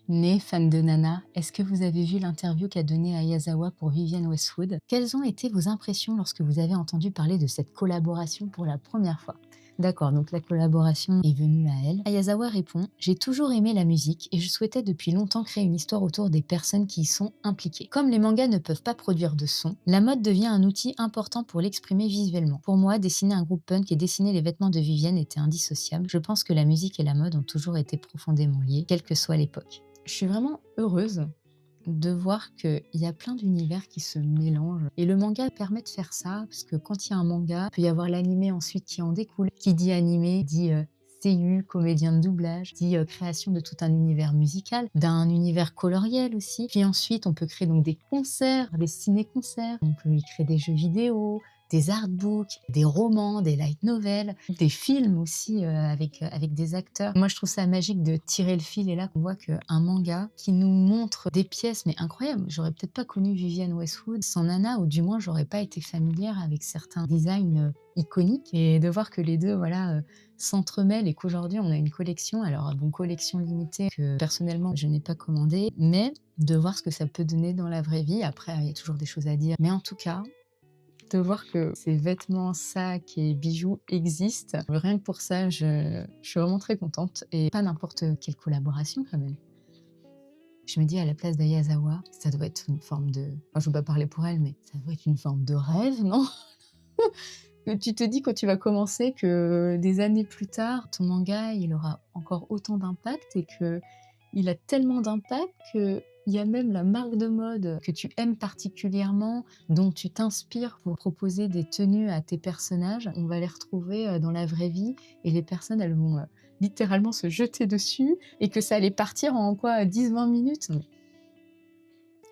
Né fan de Nana, est-ce que vous avez vu l'interview qu'a donnée Ayazawa pour Vivienne Westwood? Quelles ont été vos impressions lorsque vous avez entendu parler de cette collaboration pour la première fois? D'accord, donc la collaboration est venue à elle. Ayazawa répond: J'ai toujours aimé la musique et je souhaitais depuis longtemps créer une histoire autour des personnes qui y sont impliquées. Comme les mangas ne peuvent pas produire de son, la mode devient un outil important pour l'exprimer visuellement. Pour moi, dessiner un groupe punk et dessiner les vêtements de Vivienne était indissociable. Je pense que la musique et la mode ont toujours été profondément liées, quelle que soit l'époque. Je suis vraiment heureuse de voir qu'il y a plein d'univers qui se mélangent. Et le manga permet de faire ça, parce que quand il y a un manga, il peut y avoir l'animé ensuite qui en découle. Qui dit animé dit seiyuu, comédien de doublage, dit création de tout un univers musical, d'un univers coloriel aussi. Puis ensuite, on peut créer donc des concerts, des ciné-concerts, on peut y créer des jeux vidéo, des artbooks, des romans, des light novels, des films aussi avec des acteurs. Moi, je trouve ça magique de tirer le fil et là, on voit qu'un manga qui nous montre des pièces, mais incroyables. J'aurais peut-être pas connu Vivienne Westwood sans Nana, ou du moins, j'aurais pas été familière avec certains designs iconiques. Et de voir que les deux, voilà, s'entremêlent et qu'aujourd'hui, on a une collection. Alors, bon, collection limitée que personnellement, je n'ai pas commandée, mais de voir ce que ça peut donner dans la vraie vie. Après, il y a toujours des choses à dire. Mais en tout cas, de voir que ces vêtements, sacs et bijoux existent, rien que pour ça, je suis vraiment très contente et pas n'importe quelle collaboration quand même. Je me dis à la place d'Ayazawa, ça doit être une forme de enfin, je veux pas parler pour elle, mais ça doit être une forme de rêve, non? Que tu te dis quand tu vas commencer que des années plus tard, ton manga, il aura encore autant d'impact et qu'il a tellement d'impact qu'il y a même la marque de mode que tu aimes particulièrement, dont tu t'inspires pour proposer des tenues à tes personnages. On va les retrouver dans la vraie vie et les personnes, elles vont littéralement se jeter dessus et que ça allait partir en quoi, 10-20 minutes.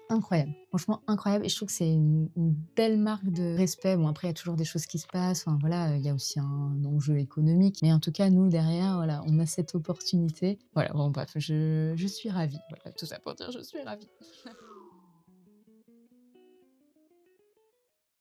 Incroyable, franchement incroyable et je trouve que c'est une belle marque de respect. Bon après il y a toujours des choses qui se passent, enfin voilà, il y a aussi un enjeu économique, mais en tout cas nous derrière, voilà, on a cette opportunité. Voilà, bon bref, je suis ravie, voilà, tout ça pour dire je suis ravie.